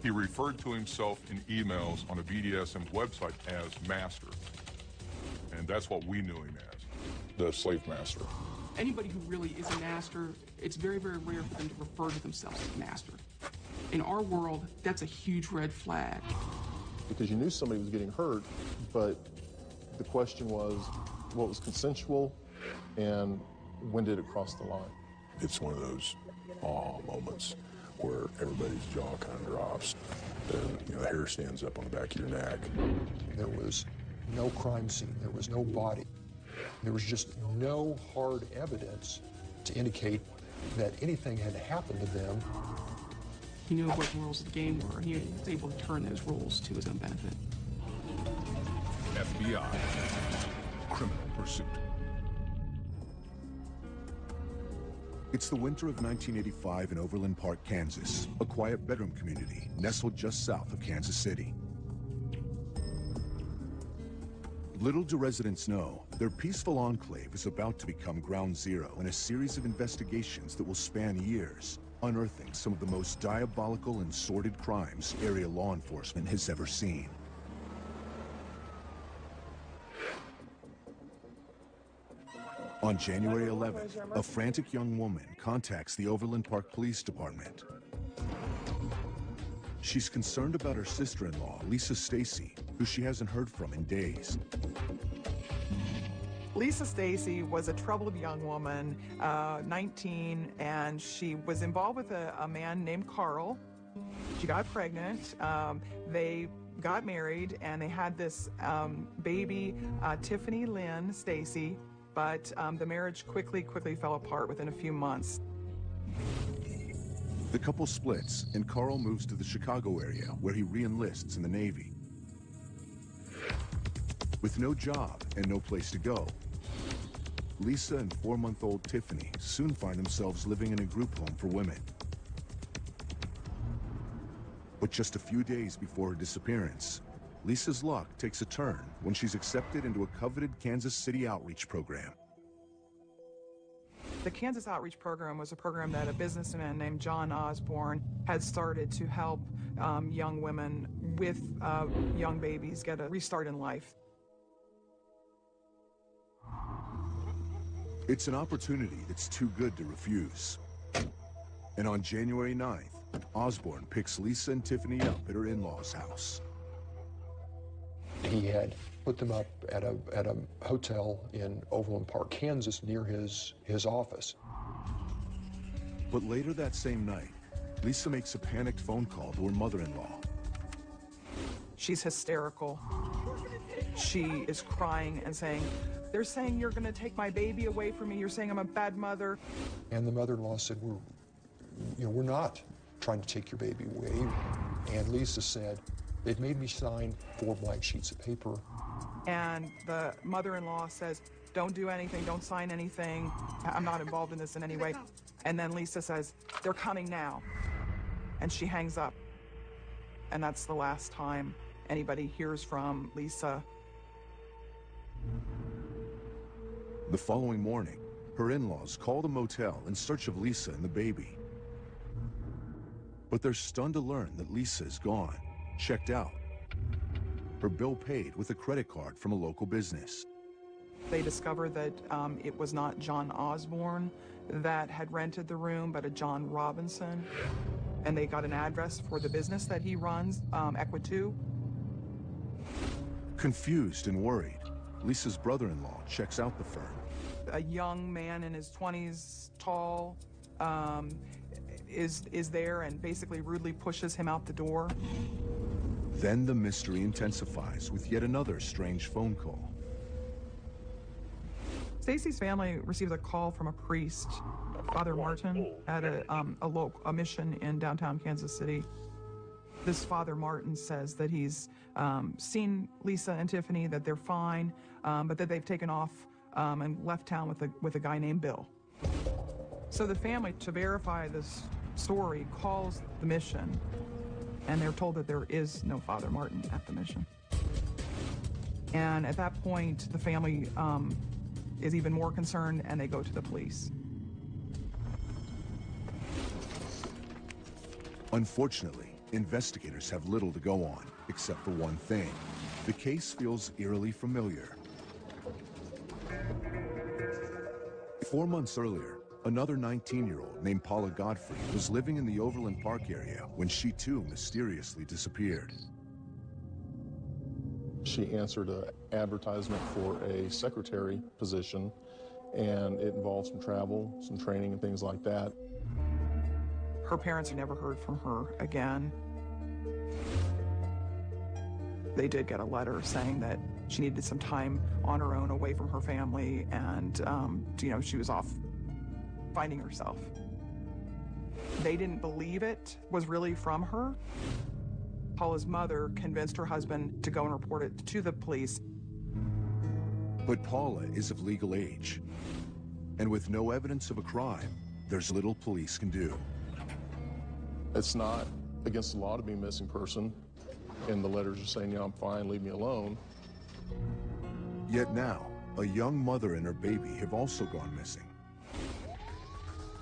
He referred to himself in emails on a BDSM website as master. And that's what we knew him as, the slave master. Anybody who really is a master, it's very, very rare for them to refer to themselves as master. In our world, that's a huge red flag. Because you knew somebody was getting hurt, but the question was, what was consensual and when did it cross the line? It's one of those awe moments where everybody's jaw kind of drops and the hair stands up on the back of your neck. There was no crime scene. There was no body. There was just no hard evidence to indicate that anything had happened to them. He knew what the rules of the game were, and he was able to turn those rules to his own benefit. FBI, Criminal Pursuit. It's the winter of 1985 in Overland Park, Kansas, a quiet bedroom community nestled just south of Kansas City. Little do residents know, their peaceful enclave is about to become ground zero in a series of investigations that will span years, unearthing some of the most diabolical and sordid crimes area law enforcement has ever seen. On January 11th, a frantic young woman contacts the Overland Park Police Department. She's concerned about her sister-in-law, Lisa Stacy, who she hasn't heard from in days. Lisa Stacy was a troubled young woman, 19, and she was involved with a man named Carl. She got pregnant. They got married, and they had this baby, Tiffany Lynn Stacy, but the marriage quickly fell apart within a few months. The couple splits, and Carl moves to the Chicago area, where he re-enlists in the Navy. With no job and no place to go, Lisa and 4-month-old Tiffany soon find themselves living in a group home for women. But just a few days before her disappearance, Lisa's luck takes a turn when she's accepted into a coveted Kansas City outreach program. The Kansas Outreach Program was a program that a businessman named John Osborne had started to help young women with young babies get a restart in life. It's an opportunity that's too good to refuse. And on January 9th, Osborne picks Lisa and Tiffany up at her in-laws' house. He had put them up at a hotel in Overland Park, Kansas, near his office. But later that same night, Lisa makes a panicked phone call to her mother-in-law. She's hysterical. She is crying and saying, "They're saying you're going to take my baby away from me. You're saying I'm a bad mother." And the mother-in-law said, we're not trying to take your baby away. And Lisa said, "They've made me sign 4 blank sheets of paper." And the mother-in-law says, "Don't do anything, don't sign anything. I'm not involved in this in any way." And then Lisa says, "They're coming now." And she hangs up. And that's the last time anybody hears from Lisa. The following morning, her in-laws call the motel in search of Lisa and the baby. But they're stunned to learn that Lisa is gone, checked out. Her bill paid with a credit card from a local business. They discovered that it was not John Osborne that had rented the room, but a John Robinson. And they got an address for the business that he runs, Equitu. Confused and worried, Lisa's brother-in-law checks out the firm. A young man in his 20s, tall, is there and basically rudely pushes him out the door. Then the mystery intensifies with yet another strange phone call. Stacy's family receives a call from a priest, Father Martin, at a mission in downtown Kansas City. This Father Martin says that he's seen Lisa and Tiffany, that they're fine, but that they've taken off and left town with a guy named Bill. So the family, to verify this story, calls the mission, and they're told that there is no Father Martin at the mission. And at that point, the family is even more concerned, and they go to the police. Unfortunately, investigators have little to go on, except for one thing. The case feels eerily familiar. 4 months earlier, another 19-year-old named Paula Godfrey was living in the Overland Park area when she too mysteriously disappeared. She answered an advertisement for a secretary position, and it involved some travel, some training, and things like that. Her parents never heard from her again. They did get a letter saying that she needed some time on her own away from her family, and, she was off finding herself. They didn't believe it was really from her. Paula's mother convinced her husband to go and report it to the police. But Paula is of legal age, and with no evidence of a crime, there's little police can do. It's not against the law to be a missing person, and the letters are saying, I'm fine, leave me alone. Yet now, a young mother and her baby have also gone missing.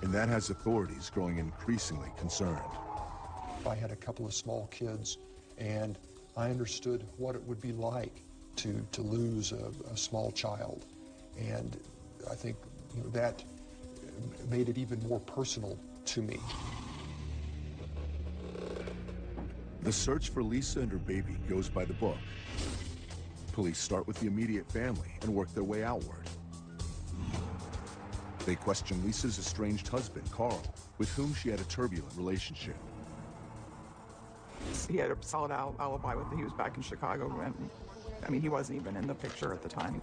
And that has authorities growing increasingly concerned. I had a couple of small kids, and I understood what it would be like to lose a small child. And I think that made it even more personal to me. The search for Lisa and her baby goes by the book. Police start with the immediate family and work their way outward. They question Lisa's estranged husband, Carl, with whom she had a turbulent relationship. He had a solid alibi with that he was back in Chicago. And, he wasn't even in the picture at the time.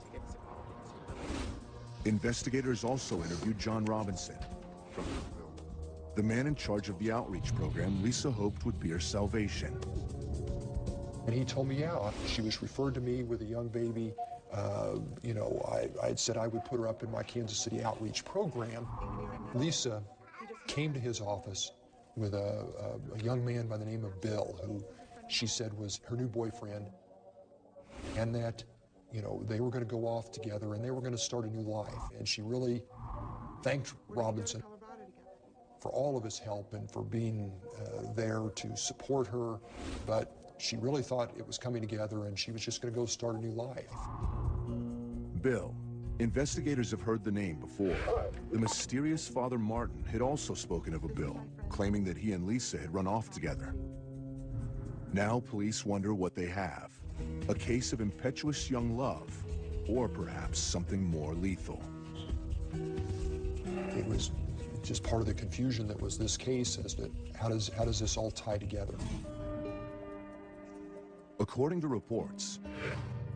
Investigators also interviewed John Robinson, the man in charge of the outreach program Lisa hoped would be her salvation. And he told me, she was referred to me with a young baby. I had said I would put her up in my Kansas City outreach program. Lisa came to his office with a young man by the name of Bill, who she said was her new boyfriend, and that, they were going to go off together and they were going to start a new life. And she really thanked Robinson for all of his help and for being there to support her, but she really thought it was coming together and she was just going to go start a new life. Bill. Investigators have heard the name before. The mysterious Father Martin had also spoken of a Bill, claiming that he and Lisa had run off together. Now police wonder what they have. A case of impetuous young love, or perhaps something more lethal. It was just part of the confusion that was this case as to how does this all tie together. According to reports,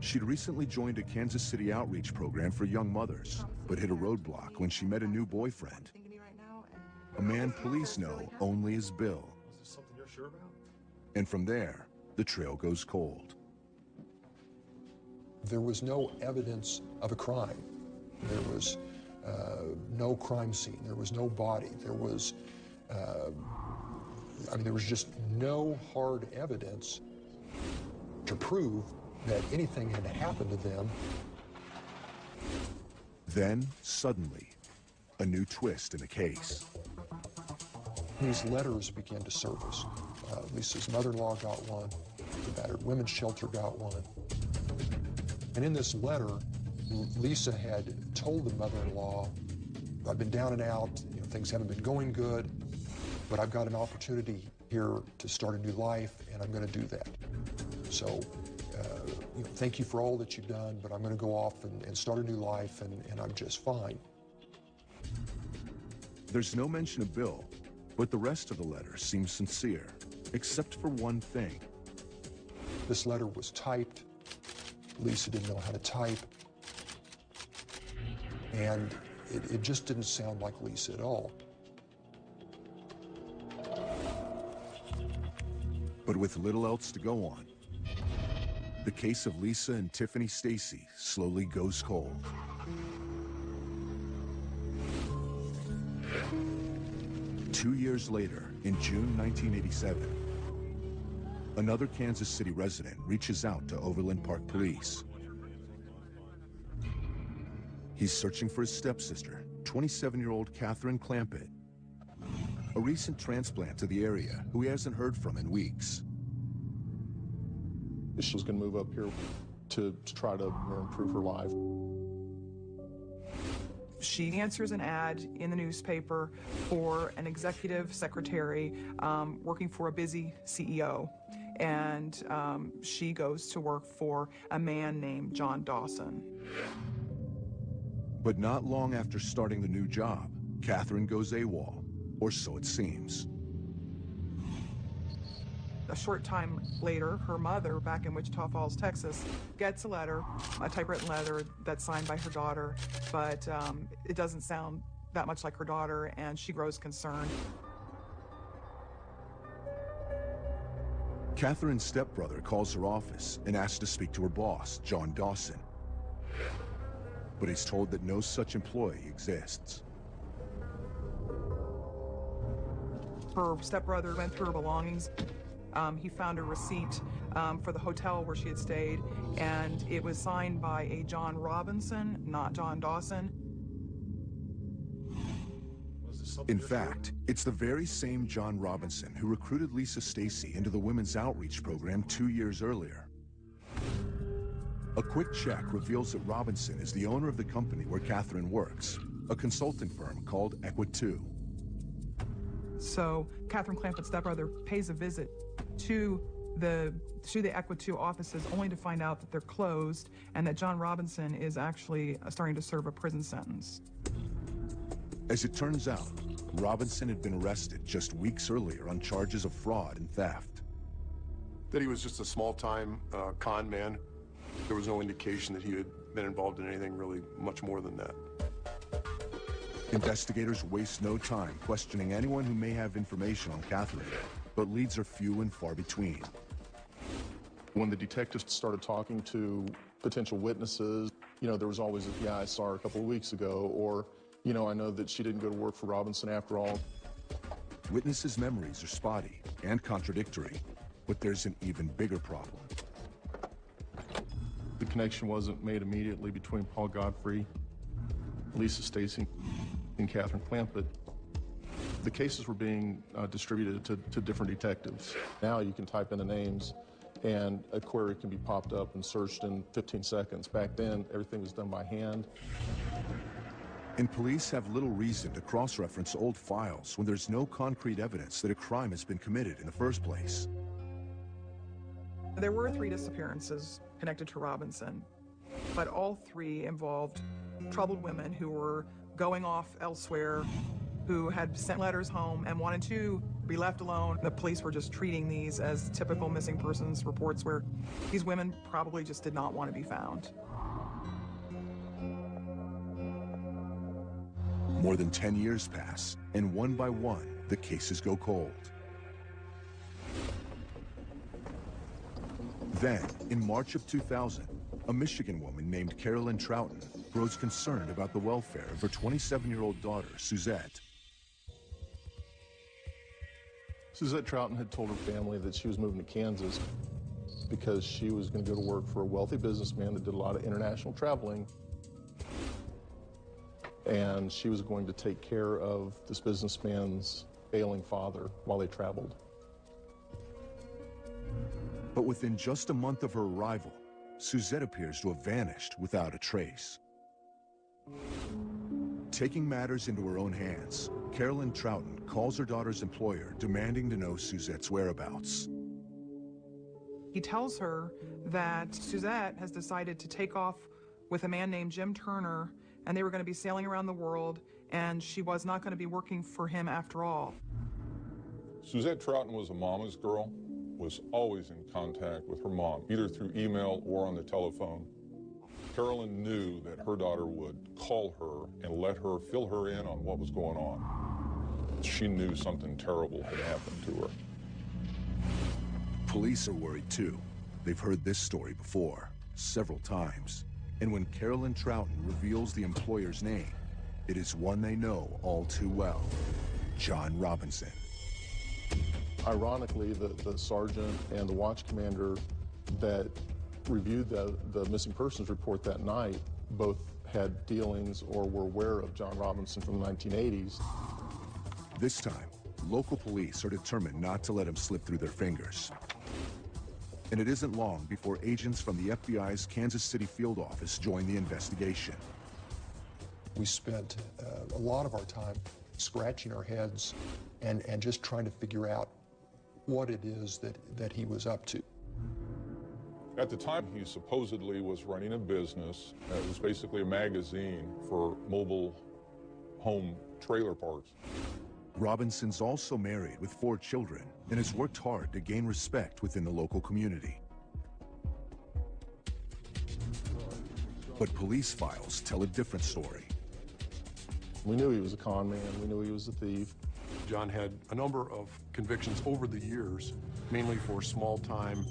she'd recently joined a Kansas City outreach program for young mothers, but hit a roadblock when she met a new boyfriend. A man police know only as Bill. Is this something you're sure about? And from there, the trail goes cold. There was no evidence of a crime. There was no crime scene. There was no body. There was, there was just no hard evidence to prove that anything had happened to them. Then, suddenly, a new twist in the case. These letters began to surface. Lisa's mother-in-law got one. The battered women's shelter got one. And in this letter, Lisa had told the mother-in-law, I've been down and out, things haven't been going good, but I've got an opportunity here to start a new life, and I'm going to do that. So, thank you for all that you've done, but I'm going to go off and start a new life, and I'm just fine. There's no mention of Bill, but the rest of the letter seems sincere, except for one thing. This letter was typed. Lisa didn't know how to type. And it just didn't sound like Lisa at all. But with little else to go on, the case of Lisa and Tiffany Stacy slowly goes cold. Two years later, in June 1987, another Kansas City resident reaches out to Overland Park Police. He's searching for his stepsister, 27-year-old Catherine Clampett. a recent transplant to the area who he hasn't heard from in weeks. She was going to move up here to try to improve her life. She answers an ad in the newspaper for an executive secretary working for a busy CEO. And she goes to work for a man named John Dawson. But not long after starting the new job, Catherine goes AWOL, or so it seems. A short time later, her mother, back in Wichita Falls, Texas, gets a letter, a typewritten letter that's signed by her daughter, but it doesn't sound that much like her daughter, and she grows concerned. Catherine's stepbrother calls her office and asks to speak to her boss, John Dawson. But he's told that no such employee exists. Her stepbrother went through her belongings. He found a receipt for the hotel where she had stayed, and it was signed by a John Robinson, not John Dawson. In fact, it's the very same John Robinson who recruited Lisa Stacy into the Women's Outreach Program 2 years earlier. A quick check reveals that Robinson is the owner of the company where Catherine works, a consulting firm called Equi 2. So Catherine Clampett's stepbrother pays a visit to the Equi 2 offices only to find out that they're closed and that John Robinson is actually starting to serve a prison sentence. As it turns out, Robinson had been arrested just weeks earlier on charges of fraud and theft. That he was just a small-time con man. There was no indication that he had been involved in anything really much more than that. Investigators waste no time questioning anyone who may have information on Catherine, but leads are few and far between. When the detectives started talking to potential witnesses, there was always, yeah, I saw her a couple of weeks ago, or, I know that she didn't go to work for Robinson after all. Witnesses' memories are spotty and contradictory, but there's an even bigger problem. The connection wasn't made immediately between Paul Godfrey, Lisa Stacy, and Catherine Clampett. The cases were being distributed to different detectives. Now you can type in the names and a query can be popped up and searched in 15 seconds. Back then, everything was done by hand. And police have little reason to cross-reference old files when there's no concrete evidence that a crime has been committed in the first place. There were 3 disappearances connected to Robinson, but all 3 involved troubled women who were going off elsewhere, who had sent letters home and wanted to be left alone. The police were just treating these as typical missing persons reports where these women probably just did not want to be found. More than 10 years pass, and one by one, the cases go cold. Then, in March of 2000, a Michigan woman named Carolyn Troughton grows concerned about the welfare of her 27-year-old daughter, Suzette. Suzette Troughton had told her family that she was moving to Kansas because she was going to go to work for a wealthy businessman that did a lot of international traveling. And she was going to take care of this businessman's ailing father while they traveled. But within just a month of her arrival, Suzette appears to have vanished without a trace. Taking matters into her own hands, Carolyn Troughton calls her daughter's employer demanding to know Suzette's whereabouts. He tells her that Suzette has decided to take off with a man named Jim Turner, and they were going to be sailing around the world, and she was not going to be working for him after all. Suzette Troughton was a mama's girl, was always in contact with her mom, either through email or on the telephone. Carolyn knew that her daughter would call her and let her fill her in on what was going on. She knew something terrible had happened to her. Police are worried too. They've heard this story before, several times. And when Carolyn Troughton reveals the employer's name, it is one they know all too well: John Robinson. Ironically, the sergeant and the watch commander that reviewed the missing persons report that night both had dealings or were aware of John Robinson from the 1980s. This time, local police are determined not to let him slip through their fingers. And it isn't long before agents from the FBI's Kansas City field office join the investigation. We spent a lot of our time scratching our heads and just trying to figure out what it is that he was up to. At the time, he supposedly was running a business. It was basically a magazine for mobile home trailer parks. Robinson's also married with 4 children and has worked hard to gain respect within the local community. But police files tell a different story. We knew he was a con man. We knew he was a thief. John had a number of convictions over the years, mainly for small-time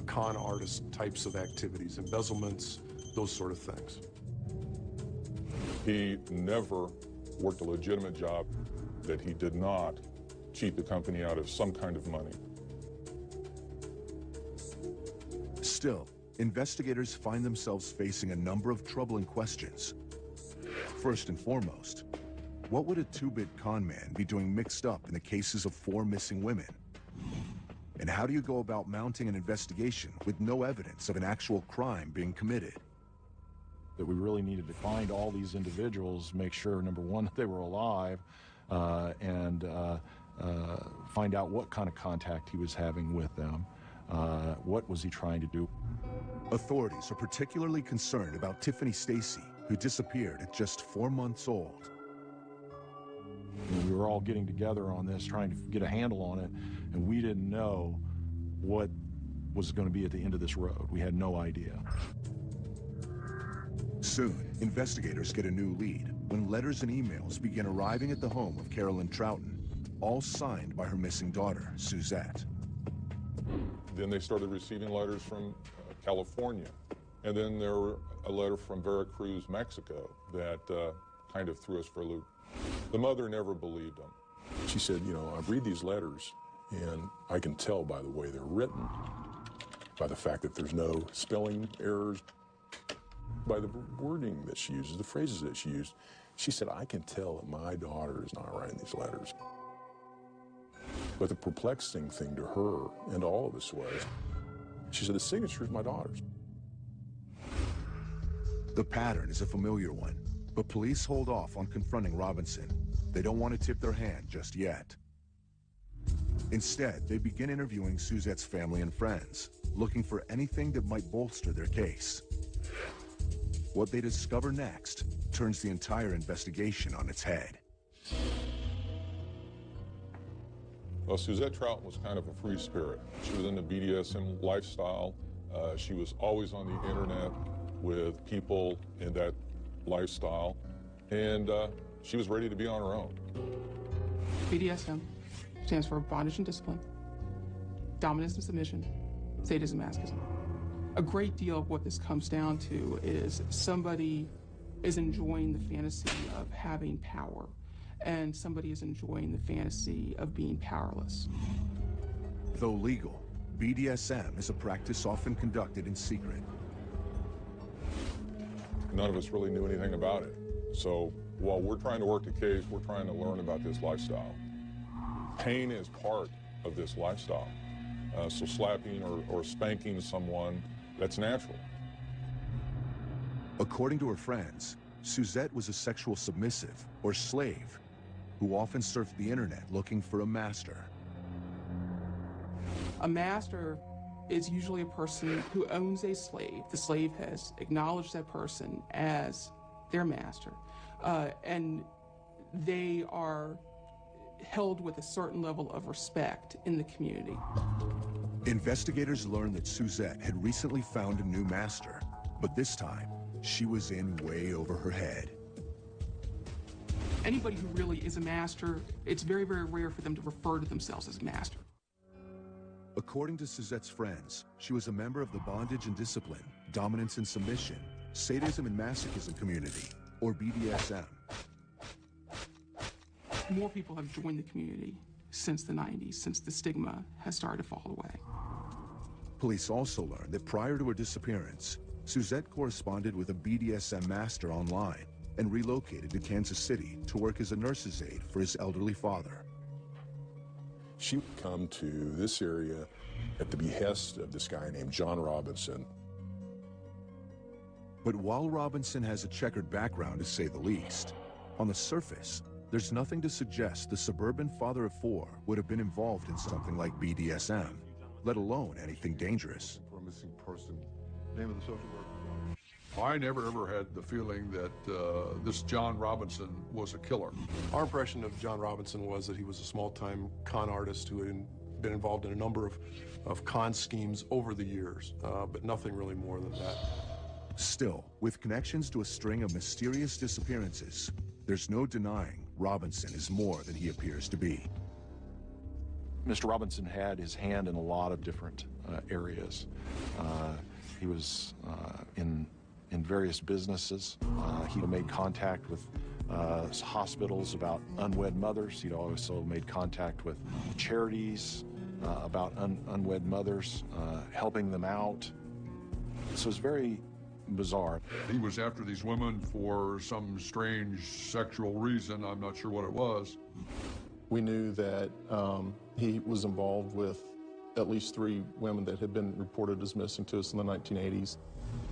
con artist types of activities, embezzlements, those sort of things. He never worked a legitimate job that he did not cheat the company out of some kind of money. Still, investigators find themselves facing a number of troubling questions. First and foremost, what would a 2-bit con man be doing mixed up in the cases of 4 missing women? And how do you go about mounting an investigation with no evidence of an actual crime being committed? That we really needed to find all these individuals, make sure, number one, that they were alive, and find out what kind of contact he was having with them. What was he trying to do? Authorities are particularly concerned about Tiffany Stacy, who disappeared at just 4 months old. We were all getting together on this, trying to get a handle on it, and we didn't know what was going to be at the end of this road. We had no idea. Soon, investigators get a new lead when letters and emails begin arriving at the home of Carolyn Troughton, all signed by her missing daughter, Suzette. Then they started receiving letters from California, and then there were a letter from Veracruz, Mexico, that kind of threw us for a loop. The mother never believed them. She said, you know, I read these letters, and I can tell by the way they're written, by the fact that there's no spelling errors, by the wording that she uses, the phrases that she used. She said, I can tell that my daughter is not writing these letters. But the perplexing thing to her and to all of us was, she said, the signature is my daughter's. The pattern is a familiar one, but police hold off on confronting Robinson. They don't want to tip their hand just yet. Instead, they begin interviewing Suzette's family and friends, looking for anything that might bolster their case. What they discover next turns the entire investigation on its head. Well, Suzette Troughton was kind of a free spirit. She was in the BDSM lifestyle. She was always on the internet with people in that lifestyle, and she was ready to be on her own. BDSM stands for bondage and discipline, dominance and submission, sadism, masochism. A great deal of what this comes down to is somebody is enjoying the fantasy of having power, and somebody is enjoying the fantasy of being powerless. Though legal, BDSM is a practice often conducted in secret. None of us really knew anything about it. So while we're trying to work the case, we're trying to learn about this lifestyle. Pain is part of this lifestyle. So slapping or spanking someone, that's natural. According to her friends, Suzette was a sexual submissive, or slave, who often surfed the internet looking for a master. A master is usually a person who owns a slave. The slave has acknowledged that person as their master, and they are held with a certain level of respect in the community. Investigators learned that Suzette had recently found a new master, but this time, she was in way over her head. Anybody who really is a master, it's very, very rare for them to refer to themselves as a master. According to Suzette's friends, she was a member of the bondage and discipline, dominance and submission, sadism and masochism community, or BDSM. More people have joined the community since the 90s, since the stigma has started to fall away. Police also learned that prior to her disappearance, Suzette corresponded with a BDSM master online and relocated to Kansas City to work as a nurse's aide for his elderly father. She would come to this area at the behest of this guy named John Robinson. But while Robinson has a checkered background, to say the least, on the surface, there's nothing to suggest the suburban father of four would have been involved in something like BDSM, let alone anything dangerous. For a missing person. Name of the social worker. I never ever had the feeling that this John Robinson was a killer. Our impression of John Robinson was that he was a small-time con artist who had been involved in a number of con schemes over the years, but nothing really more than that. Still, with connections to a string of mysterious disappearances, there's no denying Robinson is more than he appears to be. Mr. Robinson had his hand in a lot of different areas. He was in various businesses. He made contact with hospitals about unwed mothers. He'd also made contact with charities about unwed mothers, helping them out. So it's very bizarre. He was after these women for some strange sexual reason. I'm not sure what it was. We knew that he was involved with at least 3 women that had been reported as missing to us in the 1980s.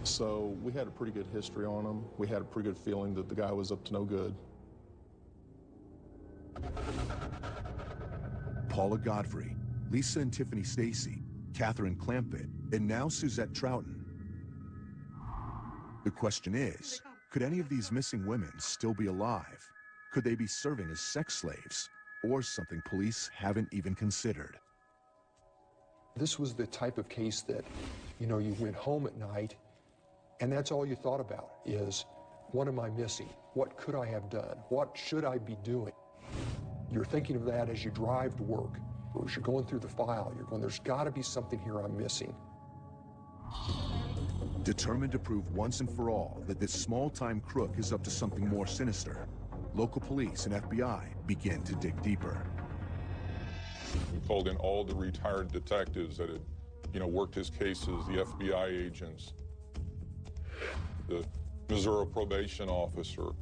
So we had a pretty good history on him. We had a pretty good feeling that the guy was up to no good. Paula Godfrey, Lisa and Tiffany Stacy, Catherine Clampett, and now Suzette Troughton. The question is, could any of these missing women still be alive? Could they be serving as sex slaves, or something police haven't even considered? This was the type of case that, you know, you went home at night and that's all you thought about is, what am I missing? What could I have done? What should I be doing? You're thinking of that as you drive to work, or as you're going through the file, you're going, there's got to be something here I'm missing. Determined to prove once and for all that this small-time crook is up to something more sinister, local police and FBI begin to dig deeper. We called in all the retired detectives that had, worked his cases, the FBI agents, the Missouri probation officer.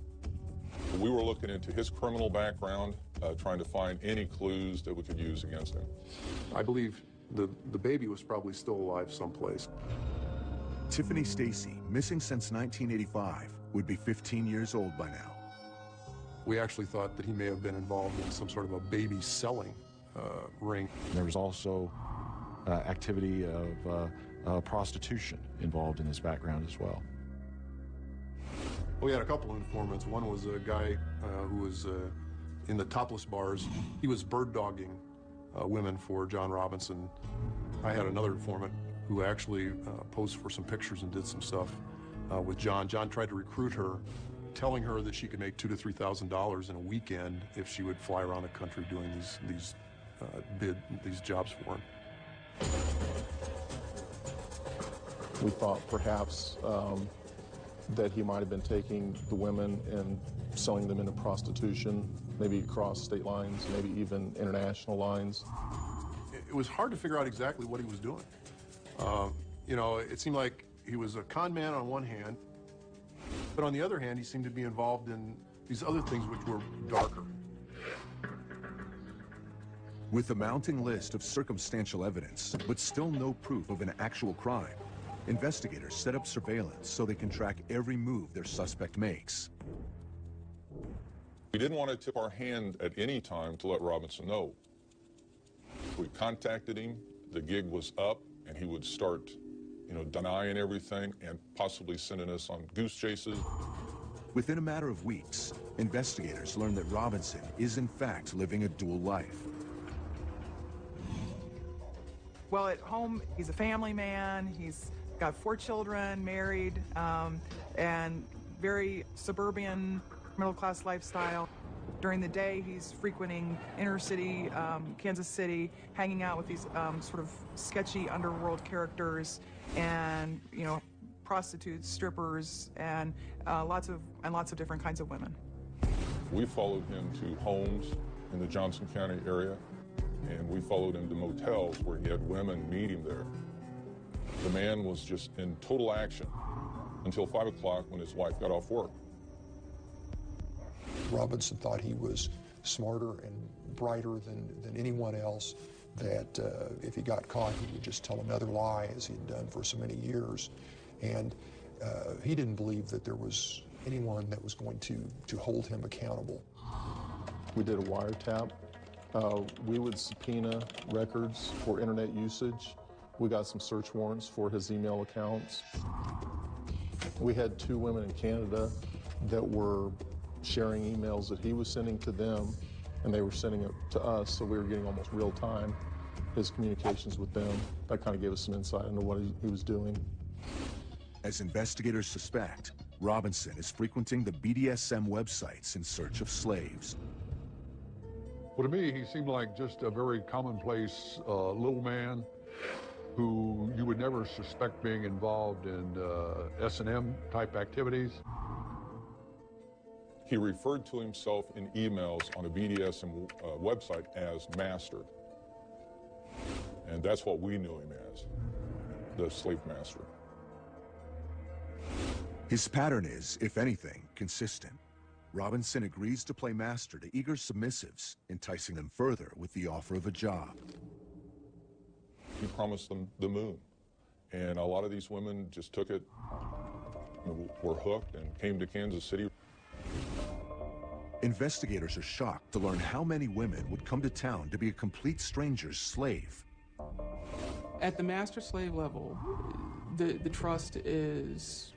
We were looking into his criminal background, trying to find any clues that we could use against him. I believe the baby was probably still alive someplace. Tiffany Stacy, missing since 1985, would be 15 years old by now. We actually thought that he may have been involved in some sort of a baby selling ring. There was also activity of prostitution involved in his background as well. We had a couple of informants. One was a guy who was in the topless bars. He was bird dogging women for John Robinson. I had another informant who actually posed for some pictures and did some stuff with John. John tried to recruit her, telling her that she could make $2,000 to $3,000 in a weekend if she would fly around the country doing these jobs for him. We thought perhaps that he might have been taking the women and selling them into prostitution, maybe across state lines, maybe even international lines. It was hard to figure out exactly what he was doing. It seemed like he was a con man on one hand, but on the other hand, he seemed to be involved in these other things which were darker. With a mounting list of circumstantial evidence, but still no proof of an actual crime, investigators set up surveillance so they can track every move their suspect makes. We didn't want to tip our hand at any time to let Robinson know. We contacted him, the gig was up, and he would start, denying everything and possibly sending us on goose chases. Within a matter of weeks, investigators learned that Robinson is in fact living a dual life. Well, at home, he's a family man. He's got 4 children, married, and very suburban, middle-class lifestyle. During the day, he's frequenting inner city, Kansas City, hanging out with these sort of sketchy underworld characters and, prostitutes, strippers, and lots of different kinds of women. We followed him to homes in the Johnson County area, and we followed him to motels where he had women meet him there. The man was just in total action until 5 o'clock when his wife got off work. Robinson thought he was smarter and brighter than anyone else, that if he got caught, he would just tell another lie, as he had done for so many years. And he didn't believe that there was anyone that was going to hold him accountable. We did a wiretap. We would subpoena records for internet usage. We got some search warrants for his email accounts. We had 2 women in Canada that were sharing emails that he was sending to them, and they were sending it to us, so we were getting almost real time his communications with them. That kind of gave us some insight into what he was doing. As investigators suspect, Robinson is frequenting the BDSM websites in search of slaves. Well, to me, he seemed like just a very commonplace little man who you would never suspect being involved in S&M type activities. He referred to himself in emails on a BDSM website as master. And that's what we knew him as, the slave master. His pattern is, if anything, consistent. Robinson agrees to play master to eager submissives, enticing them further with the offer of a job. He promised them the moon. And a lot of these women just took it, were hooked, and came to Kansas City. Investigators are shocked to learn how many women would come to town to be a complete stranger's slave. At the master-slave level, the trust is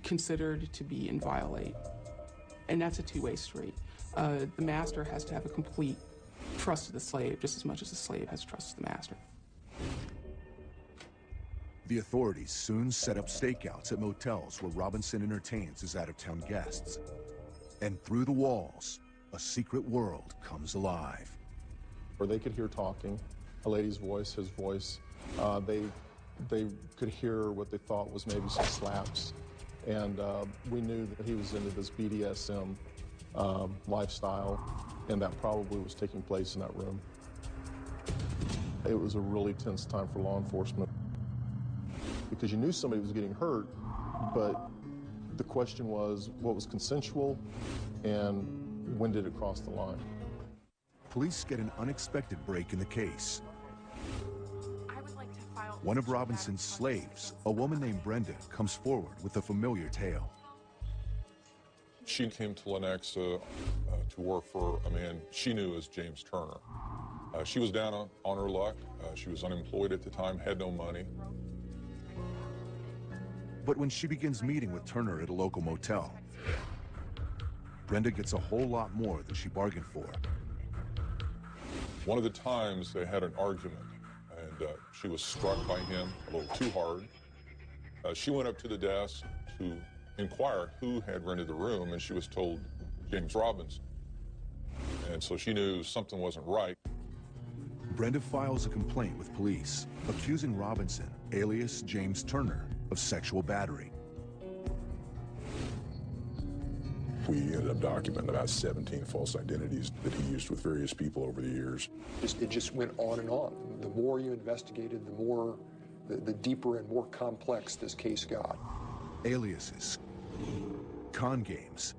considered to be inviolate, and that's a two-way street. The master has to have a complete trust of the slave, just as much as the slave has trust of the master. The authorities soon set up stakeouts at motels where Robinson entertains his out-of-town guests. And through the walls, a secret world comes alive. Or they could hear talking, a lady's voice, his voice. They could hear what they thought was maybe some slaps. And we knew that he was into this BDSM lifestyle, and that probably was taking place in that room. It was a really tense time for law enforcement because you knew somebody was getting hurt, but the question was what was consensual and when did it cross the line? Police get an unexpected break in the case. One of Robinson's slaves, a woman named Brenda, comes forward with a familiar tale. She came to Lenexa to work for a man she knew as James Turner. She was down on her luck. She was unemployed at the time, had no money. But when she begins meeting with Turner at a local motel, Brenda gets a whole lot more than she bargained for. One of the times they had an argument, and she was struck by him a little too hard. She went up to the desk to inquire who had rented the room, and she was told James Robinson. And so she knew something wasn't right. Brenda files a complaint with police, accusing Robinson, alias James Turner, of sexual battery. We ended up documenting about 17 false identities that he used with various people over the years. It just went on and on. The more you investigated, the deeper and more complex this case got. Aliases, con games,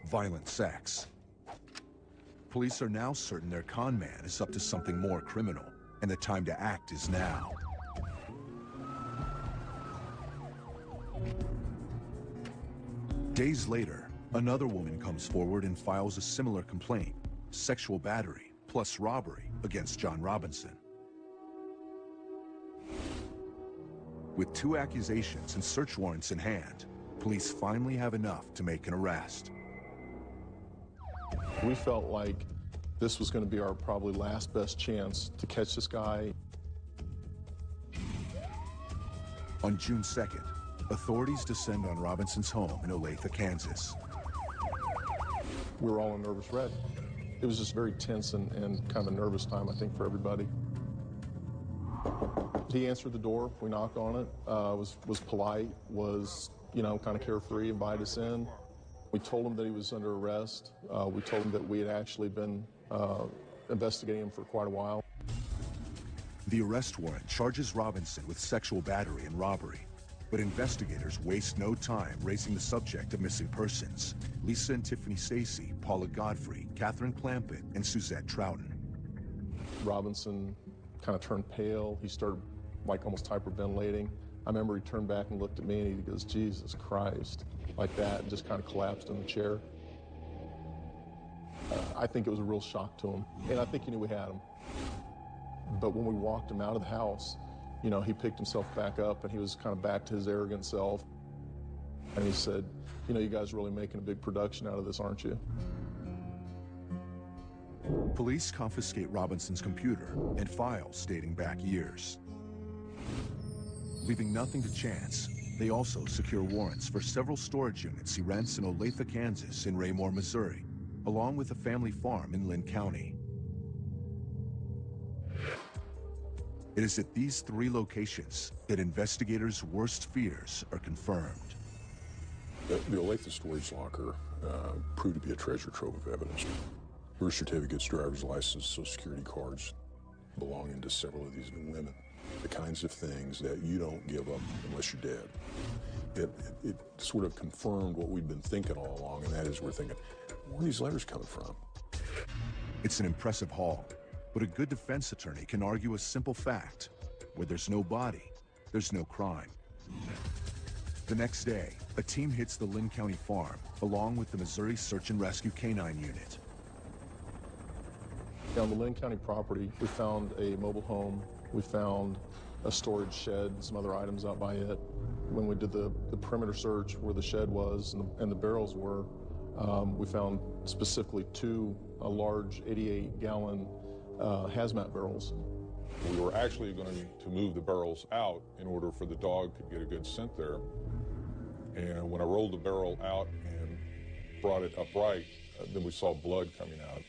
violent sex. Police are now certain their con man is up to something more criminal, and the time to act is now. Days later, another woman comes forward and files a similar complaint, sexual battery plus robbery against John Robinson. With 2 accusations and search warrants in hand, police finally have enough to make an arrest. We felt like this was going to be our probably last best chance to catch this guy. On June 2nd, authorities descend on Robinson's home in Olathe, Kansas. We were all a nervous wreck. It was just very tense and kind of a nervous time, I think, for everybody. He answered the door. We knocked on it. Was polite. Was kind of carefree. Invited us in. We told him that he was under arrest. We told him that we had actually been investigating him for quite a while. The arrest warrant charges Robinson with sexual battery and robbery, But investigators waste no time raising the subject of missing persons. Lisa and Tiffany Stacy, Paula Godfrey, Catherine Clampett, and Suzette Troughton. Robinson kind of turned pale. He started like almost hyperventilating. I remember he turned back and looked at me and he goes, "Jesus Christ," like that, and just kind of collapsed in the chair. I think it was a real shock to him, and I think he knew we had him. But when we walked him out of the house, you know, he picked himself back up and he was kind of back to his arrogant self. And he said, "You know, you guys are really making a big production out of this, aren't you?" Police confiscate Robinson's computer and files dating back years. Leaving nothing to chance, they also secure warrants for several storage units he rents in Olathe, Kansas, and Raymore, Missouri, along with a family farm in Lynn County. It is at these three locations that investigators' worst fears are confirmed. The Olathe storage locker proved to be a treasure trove of evidence. Birth certificates, driver's license, social security cards belonging to several of these women. The kinds of things that you don't give up unless you're dead. It sort of confirmed what we'd been thinking all along, and that is we're thinking, where are these letters coming from? It's an impressive haul, but a good defense attorney can argue a simple fact. Where there's no body, there's no crime. The next day, a team hits the Lynn County farm, along with the Missouri Search and Rescue Canine Unit. On the Lynn County property, we found a mobile home. We found a storage shed, some other items out by it. When we did the perimeter search where the shed was and the barrels were, we found specifically two large 88-gallon hazmat barrels. We were actually going to move the barrels out in order for the dog could get a good scent there. And when I rolled the barrel out and brought it upright, then we saw blood coming out.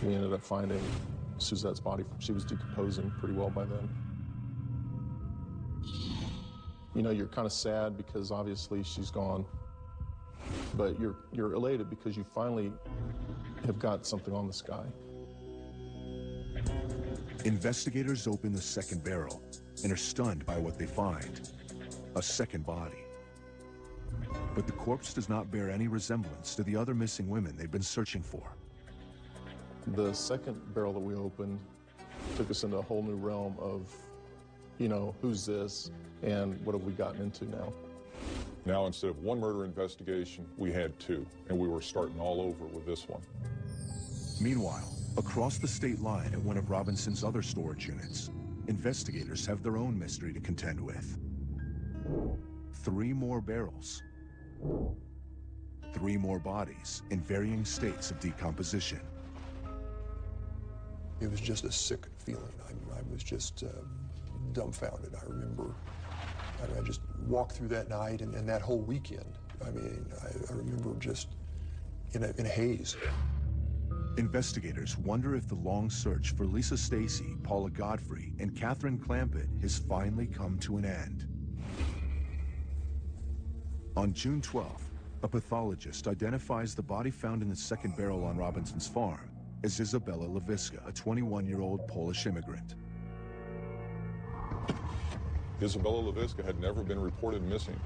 We ended up finding Suzette's body. She was decomposing pretty well by then. You know, you're kind of sad because obviously she's gone, but you're elated because you finally have got something on this guy. Investigators open the second barrel and are stunned by what they find: a second body. But the corpse does not bear any resemblance to the other missing women they've been searching for. The second barrel that we opened took us into a whole new realm of, you know, who's this and what have we gotten into now? Now, instead of one murder investigation, we had two, and we were starting all over with this one. Meanwhile, across the state line at one of Robinson's other storage units, investigators have their own mystery to contend with. 3 more barrels. 3 more bodies in varying states of decomposition. It was just a sick feeling. I was just dumbfounded. I remember I just walked through that night and that whole weekend. I mean, I remember just in a haze. Investigators wonder if the long search for Lisa Stacy, Paula Godfrey, and Catherine Clampett has finally come to an end. On June 12th, a pathologist identifies the body found in the second barrel on Robinson's farm as Izabela Lewiska, a 21-year-old Polish immigrant. Izabela Lewiska had never been reported missing,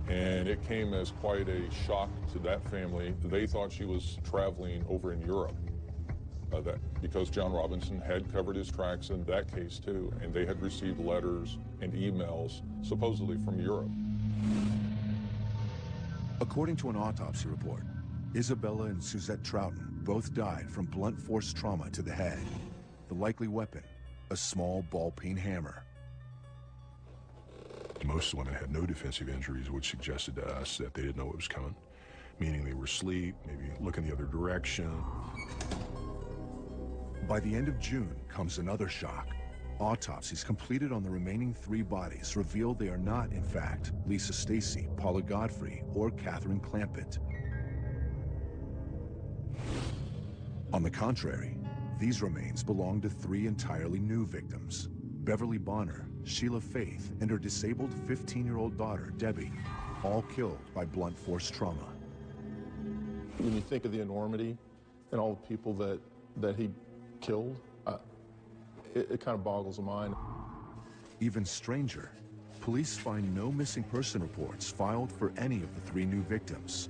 and it came as quite a shock to that family. They thought she was traveling over in Europe, because John Robinson had covered his tracks in that case too, and they had received letters and emails supposedly from Europe. According to an autopsy report, Izabela and Suzette Troughton both died from blunt force trauma to the head. The likely weapon, a small ball-peen hammer. Most women had no defensive injuries, which suggested to us that they didn't know what was coming, meaning they were asleep, maybe looking the other direction. By the end of June comes another shock. Autopsies completed on the remaining 3 bodies revealed they are not, in fact, Lisa Stacy, Paula Godfrey, or Catherine Clampett. On the contrary, these remains belong to 3 entirely new victims: Beverly Bonner, Sheila Faith, and her disabled 15-year-old daughter, Debbie, all killed by blunt force trauma. When you think of the enormity and all the people that he killed, it kind of boggles the mind. Even stranger, police find no missing person reports filed for any of the 3 new victims.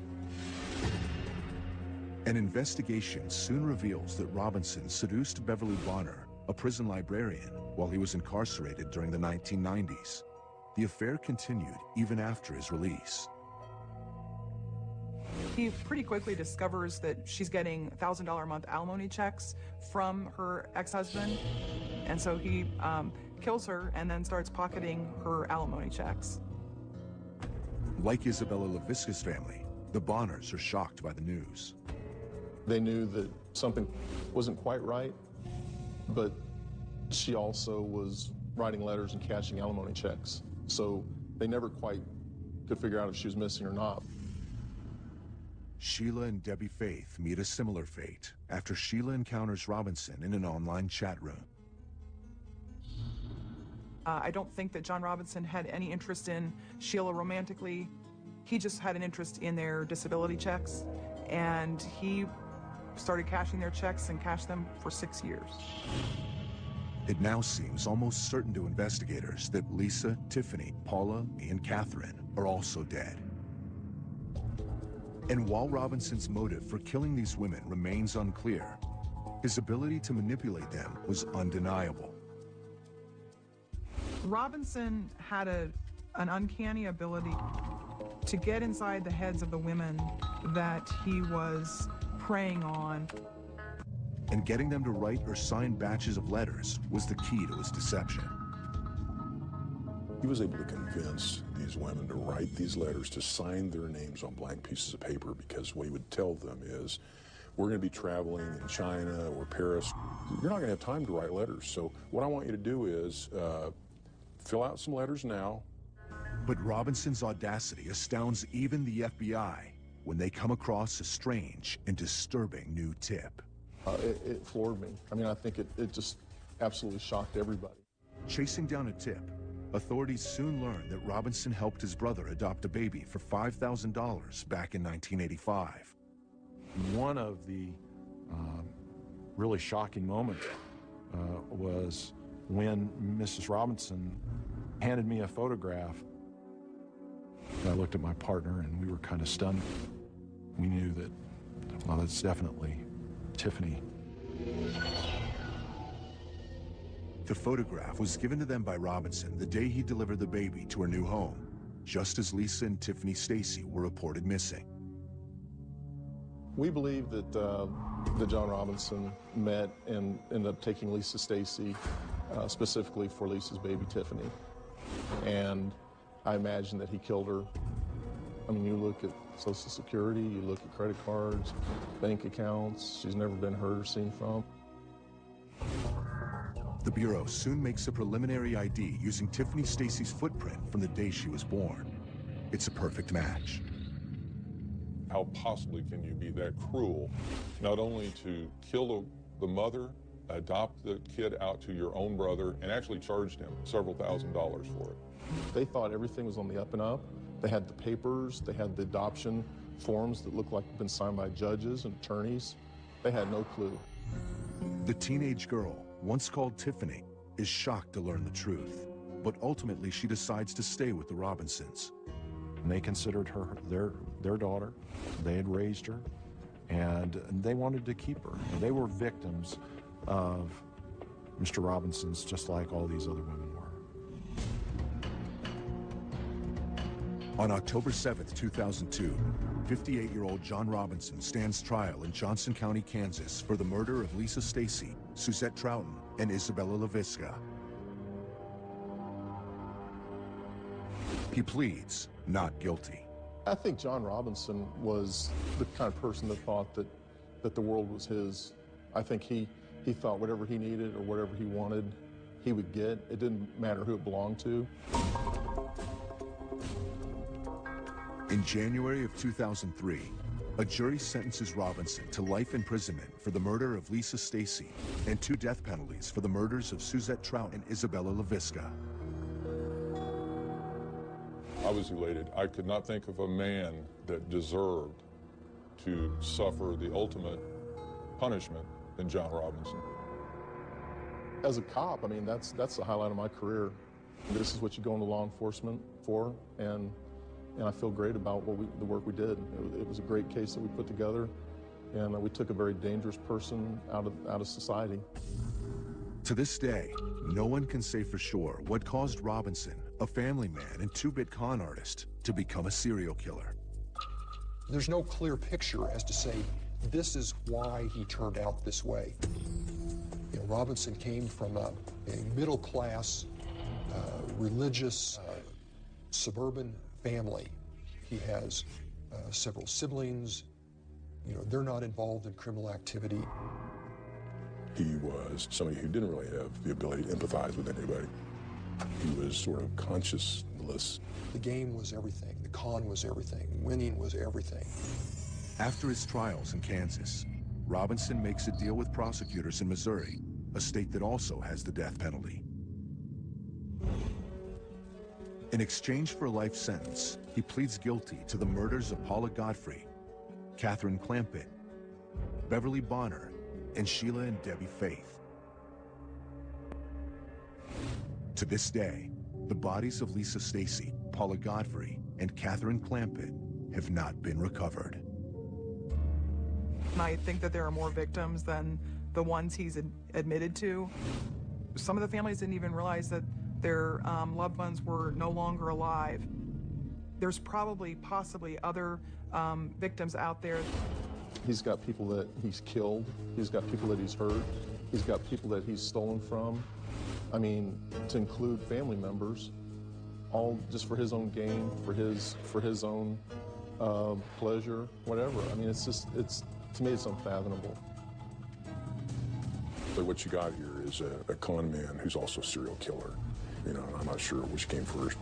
An investigation soon reveals that Robinson seduced Beverly Bonner, a prison librarian, while he was incarcerated during the 1990s. The affair continued even after his release. He pretty quickly discovers that she's getting $1,000 a month alimony checks from her ex-husband, and so he kills her and then starts pocketing her alimony checks. Like Isabella LaVisca's family, the Bonners are shocked by the news. They knew that something wasn't quite right, but she also was writing letters and cashing alimony checks. So they never quite could figure out if she was missing or not. Sheila and Debbie Faith meet a similar fate after Sheila encounters Robinson in an online chat room. I don't think that John Robinson had any interest in Sheila romantically. He just had an interest in their disability checks, and he started cashing their checks and cashed them for 6 years. It now seems almost certain to investigators that Lisa, Tiffany, Paula, and Catherine are also dead. And while Robinson's motive for killing these women remains unclear, his ability to manipulate them was undeniable. Robinson had an uncanny ability to get inside the heads of the women that he was preying on. And getting them to write or sign batches of letters was the key to his deception. He was able to convince these women to write these letters, to sign their names on blank pieces of paper, because what he would tell them is, we're going to be traveling in China or Paris. You're not going to have time to write letters. So what I want you to do is fill out some letters now. But Robinson's audacity astounds even the FBI when they come across a strange and disturbing new tip. It floored me. I mean, I think it just absolutely shocked everybody. Chasing down a tip, authorities soon learned that Robinson helped his brother adopt a baby for $5,000 back in 1985. One of the really shocking moments was when Mrs. Robinson handed me a photograph. And I looked at my partner and we were kind of stunned. We knew that, well, that's definitely Tiffany. The photograph was given to them by Robinson the day he delivered the baby to her new home, just as Lisa and Tiffany Stacy were reported missing. We believe that John Robinson met and ended up taking Lisa Stacy specifically for Lisa's baby Tiffany. And I imagine that he killed her. I mean, you look at Social Security, you look at credit cards, bank accounts, she's never been heard or seen from. The Bureau soon makes a preliminary ID using Tiffany Stacy's footprint from the day she was born. It's a perfect match. How possibly can you be that cruel, not only to kill the mother, adopt the kid out to your own brother, and actually charged him several $1,000s for it? They thought everything was on the up and up. They had the papers, they had the adoption forms that looked like they'd been signed by judges and attorneys. They had no clue. The teenage girl, once called Tiffany, is shocked to learn the truth, but ultimately she decides to stay with the Robinsons. And they considered her their daughter. They had raised her, and they wanted to keep her. And they were victims of Mr. Robinson's, just like all these other women were. On October 7th, 2002, 58-year-old John Robinson stands trial in Johnson County, Kansas for the murder of Lisa Stacy, Suzette Troughton, and Isabella LaVisca. He pleads not guilty. I think John Robinson was the kind of person that thought that the world was his. I think he thought whatever he needed or whatever he wanted, he would get. It didn't matter who it belonged to. In January of 2003, a jury sentences Robinson to life imprisonment for the murder of Lisa Stacy and 2 death penalties for the murders of Suzette Troughton and Isabella LaVisca. I was elated. I could not think of a man that deserved to suffer the ultimate punishment than John Robinson. As a cop, I mean, that's the highlight of my career. This is what you go into law enforcement for, and I feel great about the work we did. It was a great case that we put together, and we took a very dangerous person out of society. To this day, no one can say for sure what caused Robinson, a family man and two-bit con artist, to become a serial killer. There's no clear picture as to say, this is why he turned out this way. You know, Robinson came from a middle-class, religious, suburban family. He has several siblings. You know, they're not involved in criminal activity. He was somebody who didn't really have the ability to empathize with anybody. He was sort of conscienceless. The game was everything. The con was everything. Winning was everything. After his trials in Kansas, Robinson makes a deal with prosecutors in Missouri, a state that also has the death penalty. In exchange for a life sentence, he pleads guilty to the murders of Paula Godfrey, Catherine Clampett, Beverly Bonner, and Sheila and Debbie Faith. To this day, the bodies of Lisa Stacy, Paula Godfrey, and Catherine Clampett have not been recovered. And I think that there are more victims than the ones he's admitted to. Some of the families didn't even realize that their loved ones were no longer alive. There's possibly other victims out there. He's got people that he's killed. He's got people that he's hurt. He's got people that he's stolen from. I mean, to include family members, all just for his own gain, for his own pleasure, whatever. I mean, to me, it's unfathomable. So what you got here is a con man who's also a serial killer. You know, I'm not sure which came first.